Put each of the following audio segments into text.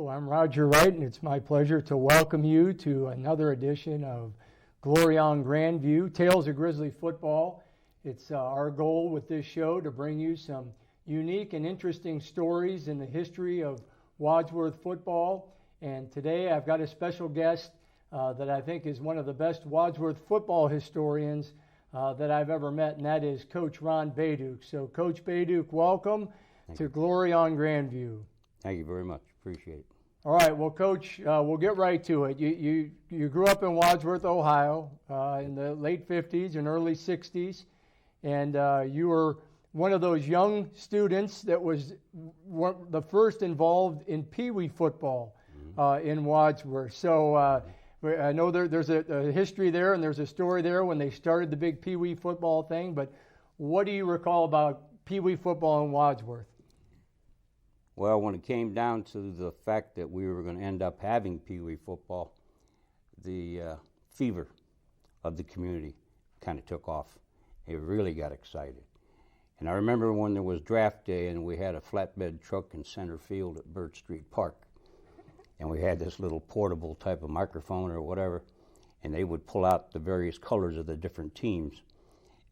Hello, I'm Roger Wright, and it's my pleasure to welcome you to another edition of Glory on Grandview, Tales of Grizzly Football. It's our goal with this show to bring you some unique and interesting stories in the history of Wadsworth football. And today I've got a special guest that I think is one of the best Wadsworth football historians that I've ever met, and that is Coach Ron Bayduke. So, Coach Bayduke, welcome to Glory on Grandview. Thank you very much. Appreciate it. All right. Well, Coach, we'll get right to it. You grew up in Wadsworth, Ohio, in the late 50s and early 60s, and you were one of those young students that was the first involved in Pee Wee football in Wadsworth. So I know there's a history there, and there's a story there when they started the big Pee Wee football thing. But what do you recall about Pee Wee football in Wadsworth? Well, when it came down to the fact that we were going to end up having Pee Wee football, the fever of the community kind of took off. It really got excited. And I remember when there was draft day and we had a flatbed truck in center field at Bird Street Park. And we had this little portable type of microphone or whatever, and they would pull out the various colors of the different teams.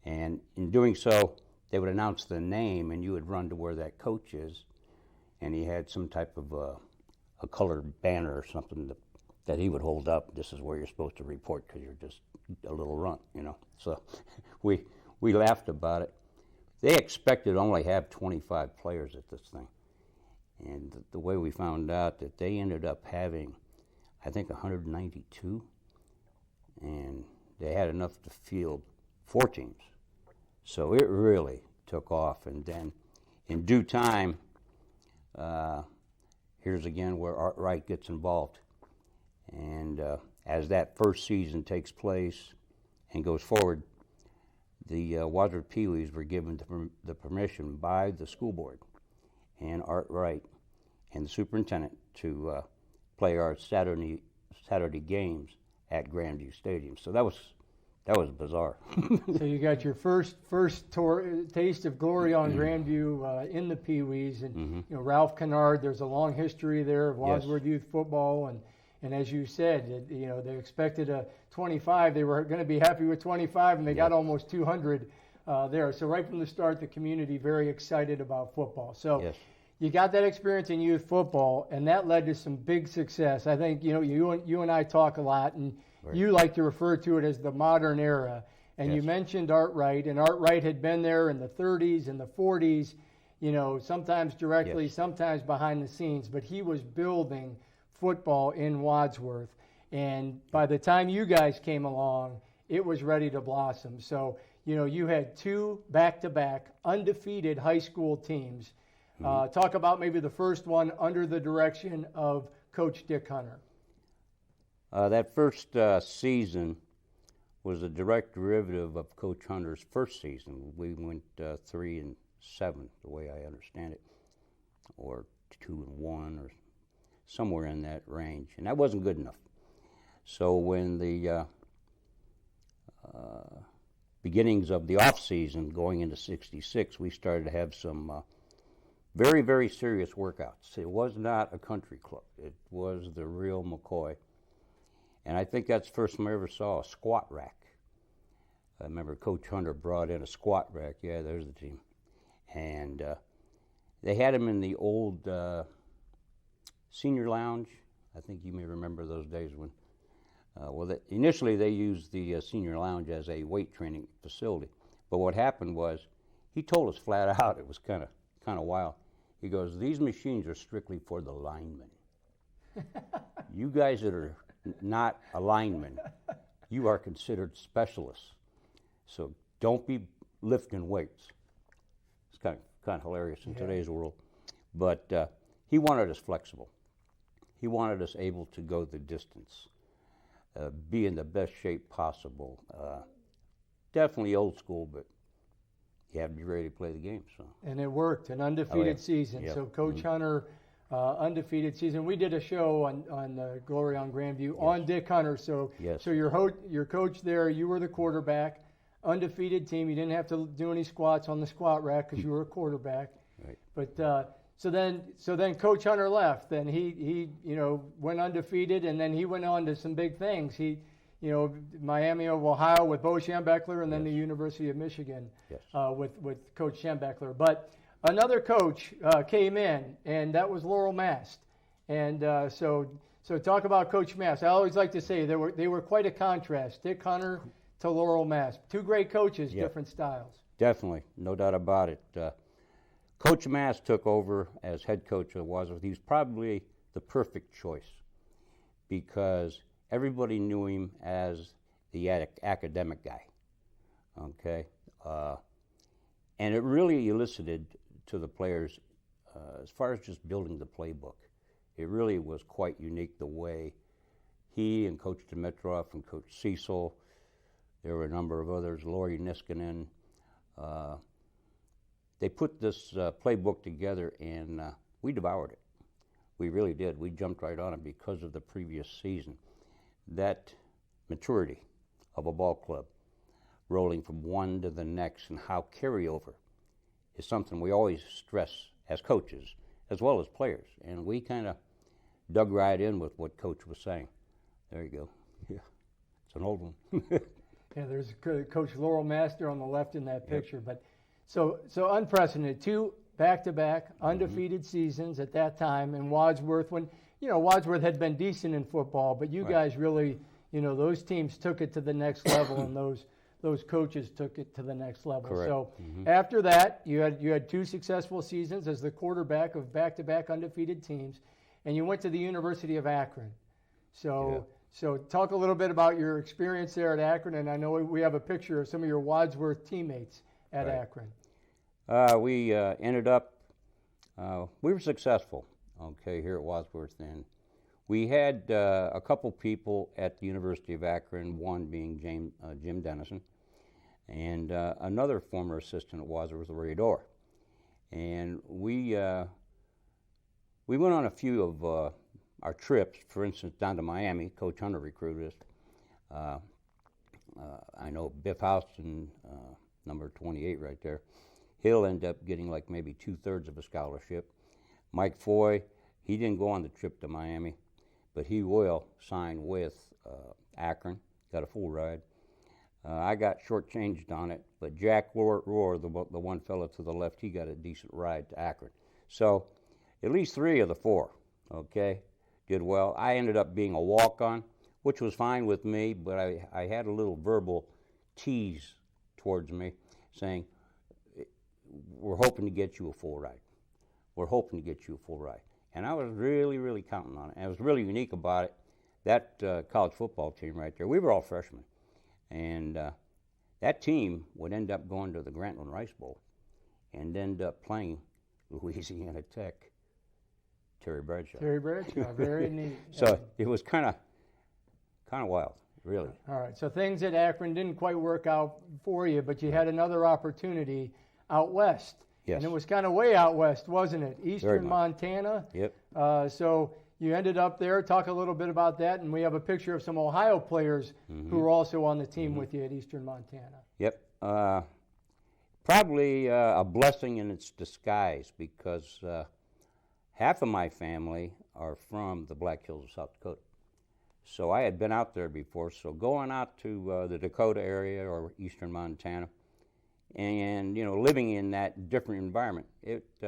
And in doing so, they would announce the name, and you would run to where that coach is. And he had some type of a colored banner or something that he would hold up. This is where you're supposed to report because you're just a little runt, you know. So we laughed about it. They expected to only have 25 players at this thing. And the way we found out that they ended up having, I think, 192. And they had enough to field 4 teams. So it really took off. And then in due time, here's again where Art Wright gets involved. And as that first season takes place and goes forward, the Wadsworth Pee Wees were given the permission by the school board and Art Wright and the superintendent to play our Saturday games at Grandview Stadium. So that was bizarre. So you got your first taste of glory on Grandview in the Pee Wees, and you know, Ralph Kennard. There's a long history there of Wadsworth youth football, and as you said, you know, they expected a 25. They were going to be happy with 25, and they got almost 200 there. So right from the start, the community very excited about football. So you got that experience in youth football, and that led to some big success. I think, you know, you and I talk a lot, and you like to refer to it as the modern era. And you mentioned Art Wright, and Art Wright had been there in the 30s and the 40s, you know, sometimes directly, sometimes behind the scenes, but he was building football in Wadsworth. And by the time you guys came along, it was ready to blossom. So, you know, you had 2 back-to-back undefeated high school teams. Talk about maybe the first one under the direction of Coach Dick Hunter. That first season was a direct derivative of Coach Hunter's first season. We went 3-7, the way I understand it, or 2-1, or somewhere in that range, and that wasn't good enough. So when the beginnings of the off season, going into '66, we started to have some very, very serious workouts. It was not a country club. It was the real McCoy. And I think that's the first time I ever saw a squat rack. I remember Coach Hunter brought in a squat rack. Yeah, there's the team. And they had them in the old senior lounge. I think you may remember those days when, initially they used the senior lounge as a weight training facility. But what happened was, he told us flat out, it was kind of wild. He goes, these machines are strictly for the linemen. You guys that are not a lineman, you are considered specialists. So don't be lifting weights. It's kind of hilarious in today's world. But he wanted us flexible. He wanted us able to go the distance, be in the best shape possible. Definitely old school, but you have to be ready to play the game. So. And it worked, an undefeated season. So Coach Hunter, undefeated season. We did a show on Glory on Grandview on Dick Hunter. So your coach there, you were the quarterback, undefeated team. You didn't have to do any squats on the squat rack because you were a quarterback. Right. But So then Coach Hunter left, and he went undefeated, and then he went on to some big things. He, Miami of Ohio with Bo Schembechler, and then the University of Michigan with Coach Schembechler. But another coach came in, and that was Laurel Mast. And so talk about Coach Mast. I always like to say they were quite a contrast. Dick Hunter to Laurel Mast. Two great coaches, different styles. Definitely, no doubt about it. Coach Mast took over as head coach of Wadsworth. He was probably the perfect choice because everybody knew him as the academic guy, okay? And it really elicited to the players, as far as just building the playbook, it really was quite unique the way he and Coach Dimitrov and Coach Cecil, there were a number of others, Lori Niskanen, they put this playbook together, and we devoured it. We really did. We jumped right on it because of the previous season. That maturity of a ball club, rolling from one to the next, and how carryover is something we always stress as coaches as well as players. And we kind of dug right in with what Coach was saying. There you go. Yeah, it's an old one. Yeah, there's Coach Laurel Master on the left in that picture, but. So unprecedented, 2 back-to-back undefeated seasons at that time in Wadsworth when, Wadsworth had been decent in football, but you guys really, those teams took it to the next level and those coaches took it to the next level. Correct. So after that, you had 2 successful seasons as the quarterback of back-to-back undefeated teams, and you went to the University of Akron. So talk a little bit about your experience there at Akron, and I know we have a picture of some of your Wadsworth teammates at Akron. We ended up, we were successful, here at Wadsworth then. We had a couple people at the University of Akron, one being Jim Dennison, and another former assistant at Wadsworth, Ray Dorr. And we went on a few of our trips, for instance, down to Miami. Coach Hunter recruited us. I know Biff Houston, number 28 right there, he'll end up getting like maybe 2/3 of a scholarship. Mike Foy, he didn't go on the trip to Miami, but he will sign with Akron, got a full ride. I got shortchanged on it, but Jack Rohr, the one fellow to the left, he got a decent ride to Akron. So at least 3 of the 4, did well. I ended up being a walk-on, which was fine with me, but I had a little verbal tease towards me saying, we're hoping to get you a full ride. We're hoping to get you a full ride. And I was really, really counting on it. And it was really unique about it. That college football team right there, we were all freshmen. And that team would end up going to the Grantland Rice Bowl and end up playing Louisiana Tech, Terry Bradshaw. Terry Bradshaw, very neat. So it was kind of wild, really. All right, so things at Akron didn't quite work out for you, but you had another opportunity out west. Yes. And it was kind of way out west, wasn't it? Eastern Montana. Yep. So you ended up there. Talk a little bit about that, and we have a picture of some Ohio players who were also on the team with you at Eastern Montana. Yep. Probably a blessing in its disguise because half of my family are from the Black Hills of South Dakota. So I had been out there before, so going out to the Dakota area or Eastern Montana and, living in that different environment, it's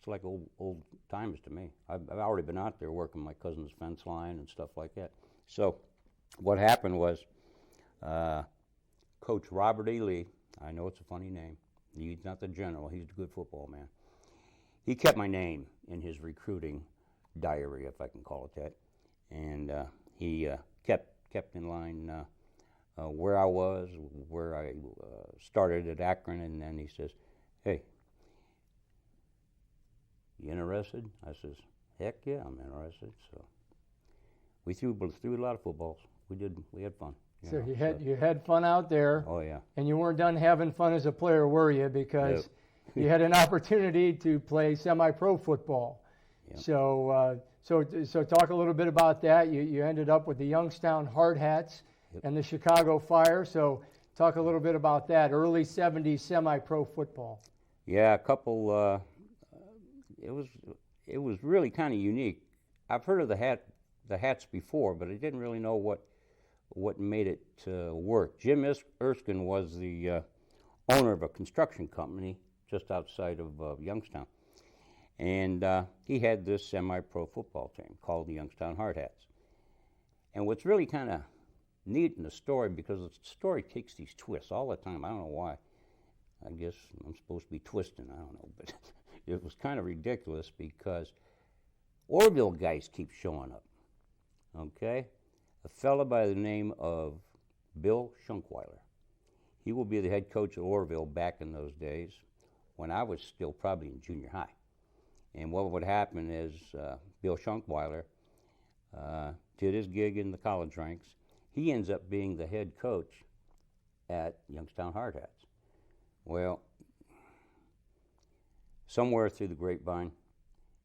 like old times to me. I've already been out there working my cousin's fence line and stuff like that. So what happened was Coach Robert E. Lee, I know it's a funny name, he's not the general, he's a good football man. He kept my name in his recruiting diary, if I can call it that. And he kept in line where I was, where I started at Akron, and then he says, "Hey, you interested?" I says, "Heck yeah, I'm interested." So we threw a lot of footballs. We had fun. So you had fun out there. Oh yeah. And you weren't done having fun as a player, were you? Because you had an opportunity to play semi-pro football. Yep. So talk a little bit about that. You ended up with the Youngstown Hard Hats and the Chicago Fire. So talk a little bit about that, early 70s semi-pro football. Yeah, a couple it was really kind of unique. I've heard of the hats before, but I didn't really know what made it work. Jim Erskine was the owner of a construction company just outside of Youngstown, and he had this semi-pro football team called the Youngstown Hard Hats. And what's really kind of neat in the story, because the story takes these twists all the time. I don't know why. I guess I'm supposed to be twisting. I don't know, but it was kind of ridiculous because Orville guys keep showing up. Okay, a fella by the name of Bill Schunkweiler. He will be the head coach at Orville back in those days when I was still probably in junior high. And what would happen is Bill Schunkweiler did his gig in the college ranks. He ends up being the head coach at Youngstown Hard Hats. Well, somewhere through the grapevine,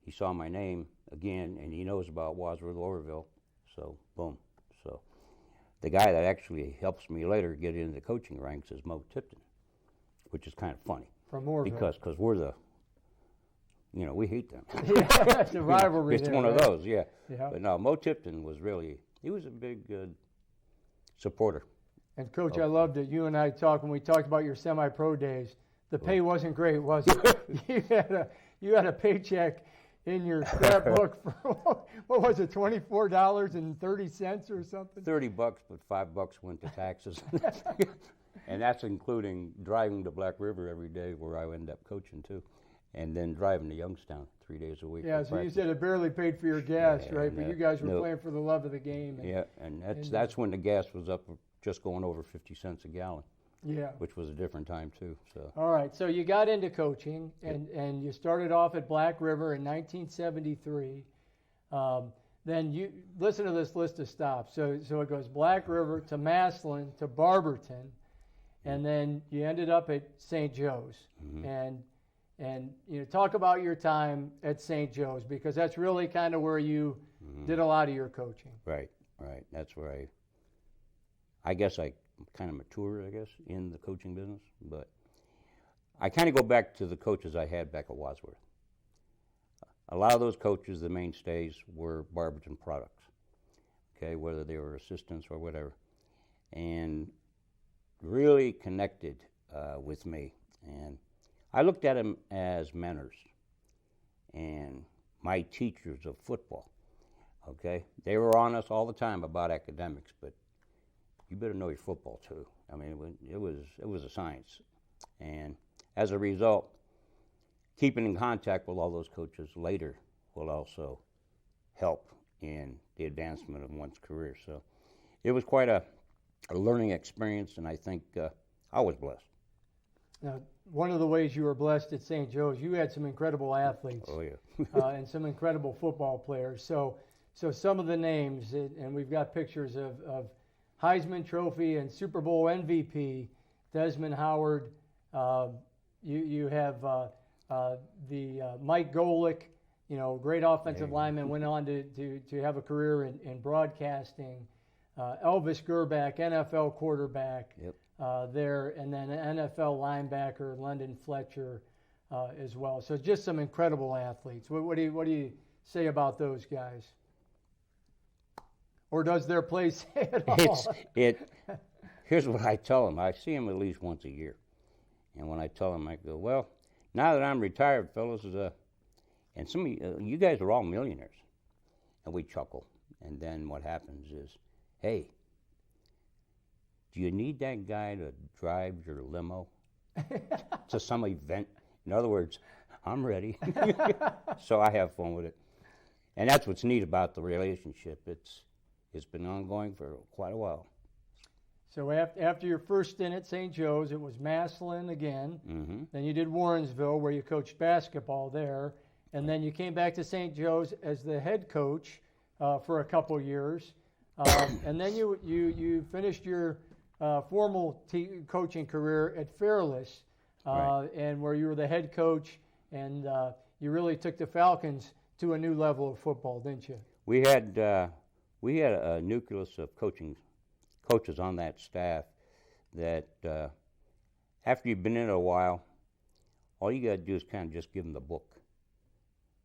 he saw my name again, and he knows about Wadsworth Orville, so boom. So the guy that actually helps me later get into the coaching ranks is Mo Tipton, which is kind of funny. From Orville. Because we're the, we hate them. Yeah, it's a rivalry. It's there, one right? of those, yeah. Yeah. But no, Mo Tipton was he was a big supporter. And Coach, I loved it. You and I talked when we talked about your semi-pro days. The pay wasn't great, was it? you had a paycheck in your scrapbook for what was it, $24.30 or something? $30, but $5 went to taxes, and that's including driving to Black River every day, where I end up coaching too, and then driving to Youngstown 3 days a week. Yeah, so practice. you said it barely paid for your gas, Yeah, right? But you guys were playing for the love of the game. And that's when the gas was up just going over 50 cents a gallon. Yeah. Which was a different time too. So. All right, so you got into coaching, and you started off at Black River in 1973. Then you listen to this list of stops. So it goes Black River to Massillon to Barberton, and then you ended up at St. Joe's. Mm-hmm. And talk about your time at St. Joe's, because that's really kind of where you did a lot of your coaching. Right. That's where I guess I kind of matured, in the coaching business. But I kind of go back to the coaches I had back at Wadsworth. A lot of those coaches, the mainstays, were Barberton products, okay, whether they were assistants or whatever, and really connected with me. And I looked at them as mentors and my teachers of football, okay? They were on us all the time about academics, but you better know your football too. I mean, it was a science. And as a result, keeping in contact with all those coaches later will also help in the advancement of one's career. So it was quite a learning experience, and I think I was blessed. Now, one of the ways you were blessed at St. Joe's, you had some incredible athletes. Oh, yeah. And some incredible football players. So some of the names, and we've got pictures of Heisman Trophy and Super Bowl MVP, Desmond Howard. You have the Mike Golick, great offensive lineman, went on to have a career in broadcasting. Elvis Gerback, NFL quarterback. Yep. There, and then an NFL linebacker, London Fletcher, as well. So just some incredible athletes. What do you say about those guys? Or does their play say it all? Here's what I tell them. I see them at least once a year. And when I tell them, I go, well, now that I'm retired, fellas, and some of you guys are all millionaires. And we chuckle. And then what happens is, hey, do you need that guy to drive your limo to some event? In other words, I'm ready. So I have fun with it. And that's what's neat about the relationship. It's been ongoing for quite a while. So after your first stint at St. Joe's, it was Massillon again. Mm-hmm. Then you did Warrensville, where you coached basketball there. And then you came back to St. Joe's as the head coach for a couple years. And then you finished your formal coaching career at Fairless, Right. and where you were the head coach, and you really took the Falcons to a new level of football, didn't you? We had a nucleus of coaches on that staff that after you've been in it a while, all you got to do is kind of just give them the book.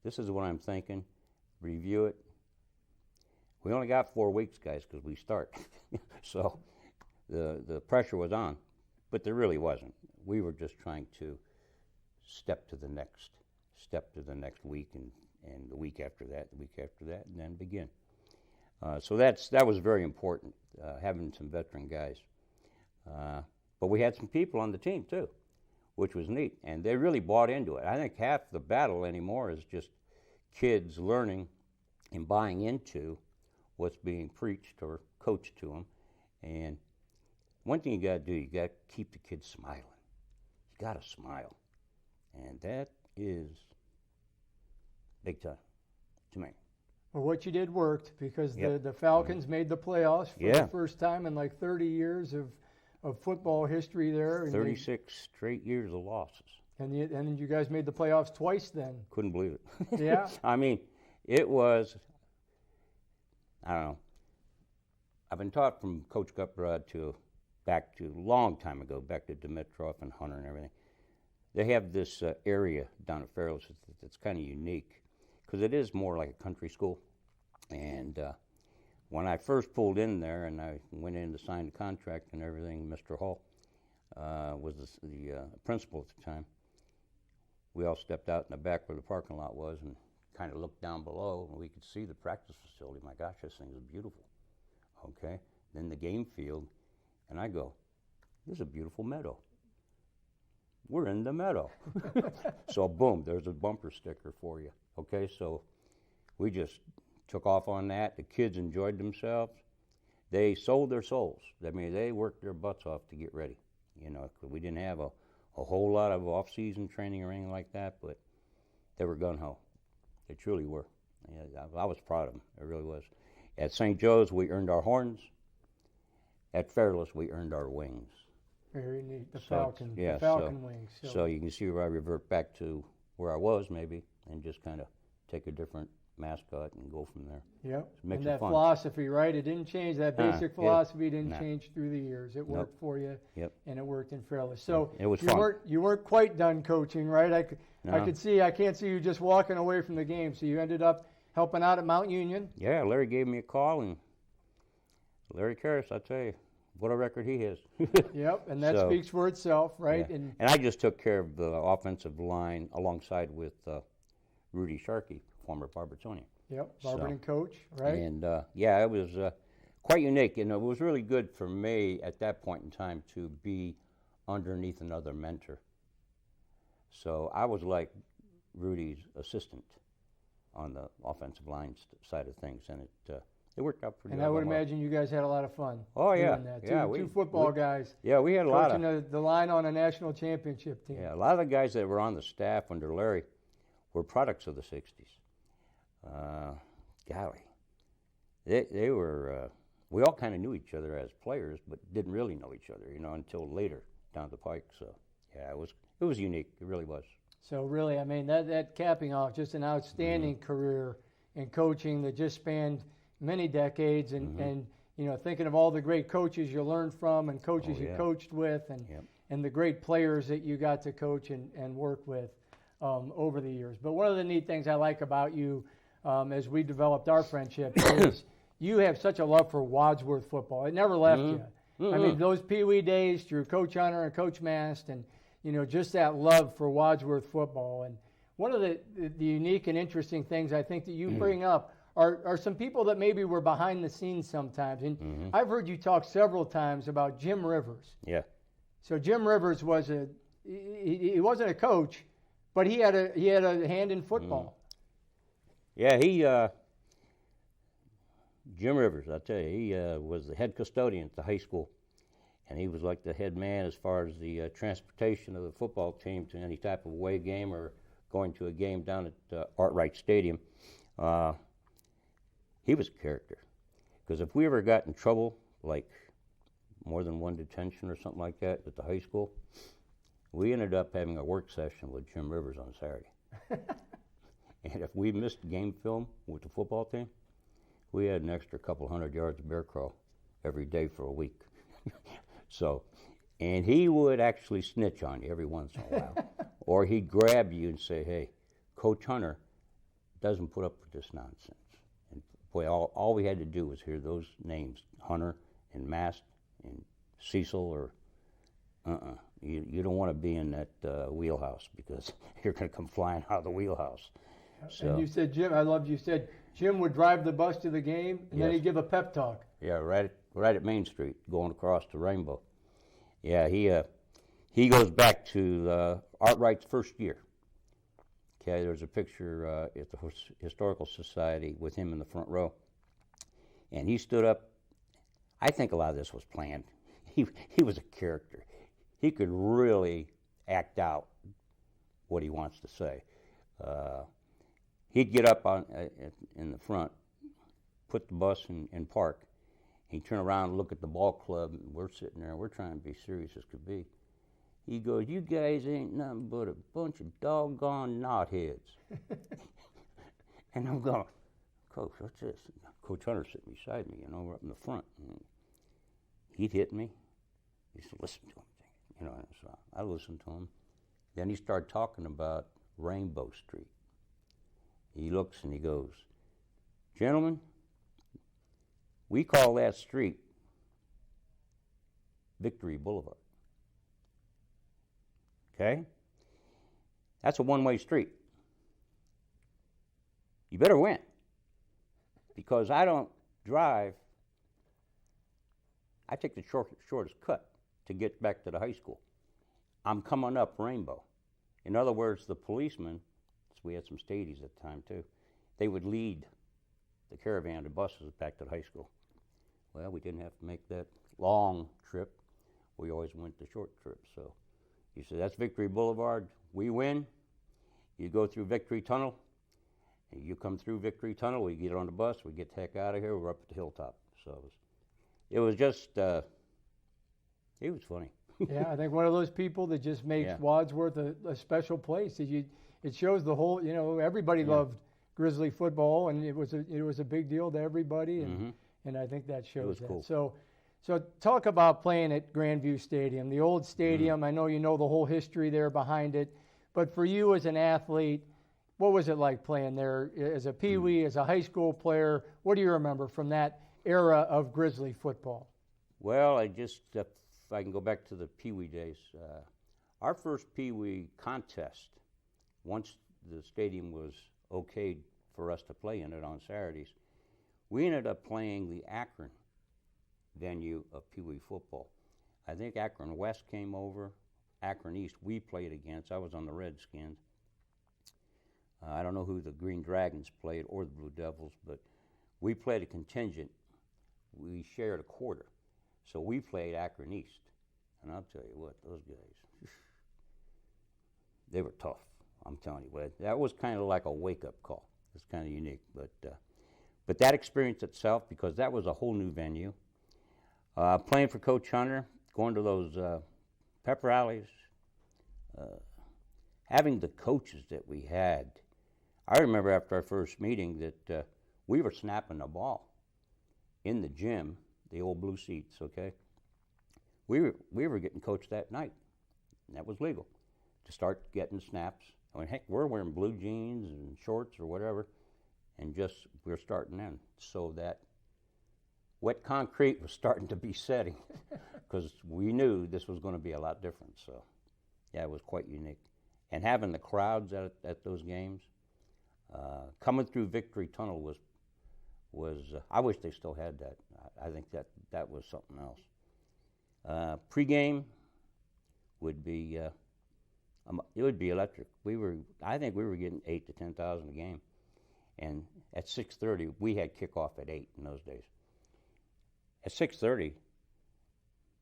this is what I'm thinking, review it. We only got 4 weeks, guys, because we start. So the pressure was on, but there really wasn't. We were just trying to step to the next week, and the week after that, and then begin. So that was very important, having some veteran guys. But we had some people on the team too, which was neat, and they really bought into it. I think half the battle anymore is just kids learning and buying into what's being preached or coached to them. And one thing you got to do, you got to keep the kids smiling. You got to smile, and that is big time to me. Well, what you did worked, because the Falcons made the playoffs for the first time in like 30 years of football history there. And 36 straight years of losses. And then you guys made the playoffs twice then. Couldn't believe it. Yeah. I mean, it was, I don't know. I've been taught from Coach Gutrod back to a long time ago, back to Dimitrov and Hunter and everything. They have this area down at Fairless that's kind of unique, because it is more like a country school. And when I first pulled in there and I went in to sign the contract and everything, Mr. Hall was the principal at the time. We all stepped out in the back where the parking lot was and kind of looked down below, and we could see the practice facility. My gosh, this thing is beautiful. Okay, then the game field, and I go, this is a beautiful meadow. We're in the meadow. So boom, there's a bumper sticker for you. Okay, so we just took off on that. The kids enjoyed themselves. They sold their souls. I mean, they worked their butts off to get ready. You know, 'cause we didn't have a whole lot of off-season training or anything like that, but they were gung-ho. They truly were. Yeah, I was proud of them. I really was. At St. Joe's, we earned our horns. At Fairless, we earned our wings. Very neat. The So, Falcon, yeah, the Falcon wings. So you can see where I revert back to where I was, maybe, and just kind of take a different mascot and go from there. Yep. Makes And it that fun. philosophy, right? It didn't change. That basic philosophy didn't Nah. change through the years. It worked for you. Yep. And it worked in Fairless. So It was you fun. weren't quite done coaching, right? I No. can't see you just walking away from the game. So you ended up helping out at Mount Union. Yeah, Larry gave me a call, and Larry Karras, I tell you, what a record he has. Yep, and that So, speaks for itself, right? Yeah. And I just took care of the offensive line alongside with Rudy Sharkey, former Barbertonian. Yep, Barberton coach, right? And yeah, it was quite unique, and it was really good for me at that point in time to be underneath another mentor. So I was like Rudy's assistant on the offensive line side of things, and it worked out pretty well. And I would imagine you guys had a lot of fun. Oh, yeah. Doing that. Yeah, Two football guys. Yeah, we had a lot coaching of the line on a national championship team. Yeah, a lot of the guys that were on the staff under Larry were products of the '60s. Golly, they were. We all kind of knew each other as players, but didn't really know each other, until later down the pike. So yeah, it was unique. It really was. So really, I mean, that capping off just an outstanding career in coaching that just spanned many decades, and thinking of all the great coaches you learned from and coaches you coached with, and the great players that you got to coach and work with over the years. But one of the neat things I like about you, as we developed our friendship, is you have such a love for Wadsworth football. It never left you. I mean, those Pee Wee days through Coach Hunter and Coach Mast, and just that love for Wadsworth football. And one of the unique and interesting things I think that you bring up are some people that maybe were behind the scenes sometimes. And I've heard you talk several times about Jim Rivers. Yeah. So Jim Rivers was he wasn't a coach, but he had a hand in football. Yeah, Jim Rivers, I tell you, he was the head custodian at the high school, and he was like the head man as far as the transportation of the football team to any type of away game or going to a game down at Arkwright Stadium. He was a character, because if we ever got in trouble, like more than one detention or something like that at the high school, we ended up having a work session with Jim Rivers on Saturday. And if we missed game film with the football team, we had an extra couple 100 yards of bear crawl every day for a week. So, and he would actually snitch on you every once in a while. Or he'd grab you and say, hey, Coach Hunter doesn't put up with this nonsense. And boy, all we had to do was hear those names, Hunter and Mast and Cecil, or you don't want to be in that wheelhouse, because you're going to come flying out of the wheelhouse. So, and you said Jim, I loved you said Jim would drive the bus to the game, and then he'd give a pep talk. Yeah, right at Main Street, going across to Rainbow. Yeah, he goes back to Art Wright's first year. Okay, there's a picture at the Historical Society with him in the front row, and he stood up. I think a lot of this was planned. He was a character. He could really act out what he wants to say. He'd get up in the front, put the bus in park. He'd turn around and look at the ball club, and we're sitting there, we're trying to be serious as could be. He goes, "You guys ain't nothing but a bunch of doggone knotheads." And I'm going, "Coach, what's this?" Coach Hunter sitting beside me, up in the front. And he'd hit me. He said, "Listen to him." So I listened to him. Then he started talking about Rainbow Street. He looks and he goes, "Gentlemen, we call that street Victory Boulevard. Okay? That's a one-way street. You better win, because I don't drive. I take the shortest cut to get back to the high school. I'm coming up Rainbow." In other words, the policemen, we had some stadies at the time too, they would lead the caravan of buses back to the high school. Well, we didn't have to make that long trip. We always went the short trip. So he said, "That's Victory Boulevard. We win. You go through Victory Tunnel. And you come through Victory Tunnel. We get on the bus. We get the heck out of here. We're up at the hilltop." So it was just, it was funny. Yeah, I think one of those people that just makes Wadsworth a special place. It shows the whole, everybody loved Grizzly football, and it was a big deal to everybody, and I think that shows that. Cool. So talk about playing at Grandview Stadium, the old stadium. I know you know the whole history there behind it, but for you as an athlete, what was it like playing there as a peewee, as a high school player? What do you remember from that era of Grizzly football? Well, if I can go back to the peewee days, our first peewee contest, once the stadium was okayed for us to play in it on Saturdays, we ended up playing the Akron venue of peewee football. I think Akron West came over, Akron East we played against. I was on the Redskins. I don't know who the Green Dragons played or the Blue Devils, but we played a contingent. We shared a quarter. So we played Akron East. And I'll tell you what, those guys, they were tough. I'm telling you, but that was kind of like a wake-up call. It's kind of unique, but that experience itself, because that was a whole new venue. Playing for Coach Hunter, going to those pep rallies, having the coaches that we had. I remember after our first meeting that we were snapping the ball in the gym, the old blue seats. Okay, we were getting coached that night, and that was legal to start getting snaps. I mean, heck, we're wearing blue jeans and shorts or whatever, and we're starting in. So that wet concrete was starting to be setting, because we knew this was going to be a lot different. So, yeah, it was quite unique. And having the crowds at those games, coming through Victory Tunnel was I wish they still had that. I think that was something else. Pre-game would be it would be electric. I think we were getting 8,000 to 10,000 a game, and at 6:30 we had kickoff at 8 in those days. At 6:30,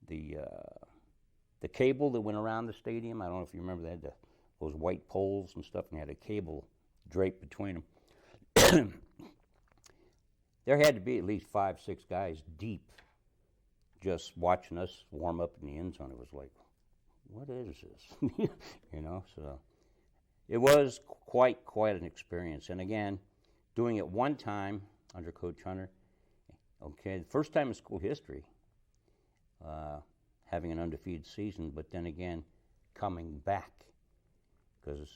the cable that went around the stadium, I don't know if you remember, they had those white poles and stuff, and they had a cable draped between them. There had to be at least 5, 6 guys deep just watching us warm up in the end zone. It was like, what is this? So it was quite an experience. And again, doing it one time under Coach Hunter, okay, the first time in school history, having an undefeated season, but then again, coming back, because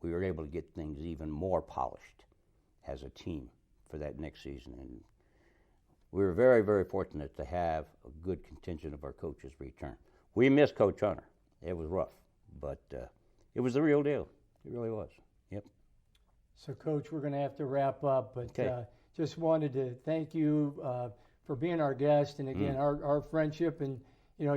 we were able to get things even more polished as a team for that next season. And we were very, very fortunate to have a good contingent of our coaches return. We missed Coach Hunter. It was rough, but it was the real deal. It really was. Yep. So, Coach, we're going to have to wrap up, but Okay. Just wanted to thank you for being our guest, and again, our friendship, and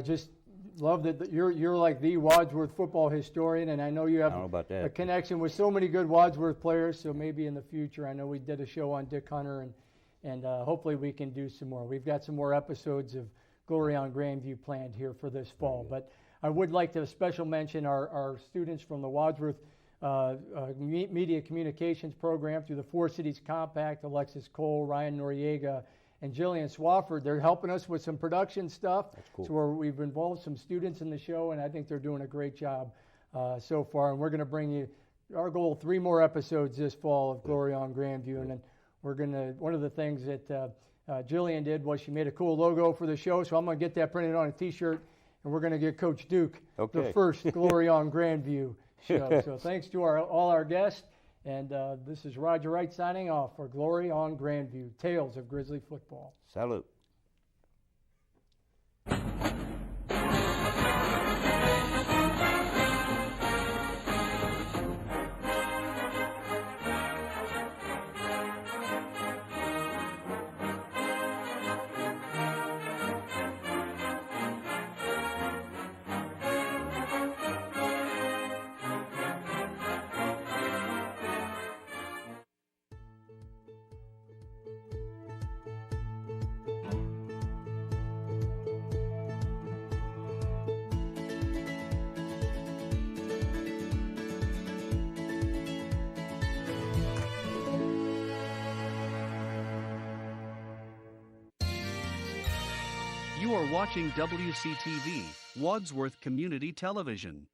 just love that you're like the Wadsworth football historian, and I know you have I don't know about that. a connection with so many good Wadsworth players. So maybe in the future, I know we did a show on Dick Hunter, and hopefully we can do some more. We've got some more episodes of Glory on Grandview planned here for this fall, but I would like to special mention our students from the Wadsworth Media Communications Program through the Four Cities Compact, Alexis Cole, Ryan Noriega, and Jillian Swafford. They're helping us with some production stuff. That's cool. So we've involved some students in the show, and I think they're doing a great job so far. And we're going to bring you, our goal, 3 more episodes this fall of Glory on Grandview. And then we're going to, one of the things that Jillian did was she made a cool logo for the show, so I'm going to get that printed on a T-shirt, and we're going to get Coach Duke the first Glory on Grandview show. So thanks to all our guests, and this is Roger Wright signing off for Glory on Grandview, Tales of Grizzly Football. Salute. You are watching WCTV, Wadsworth Community Television.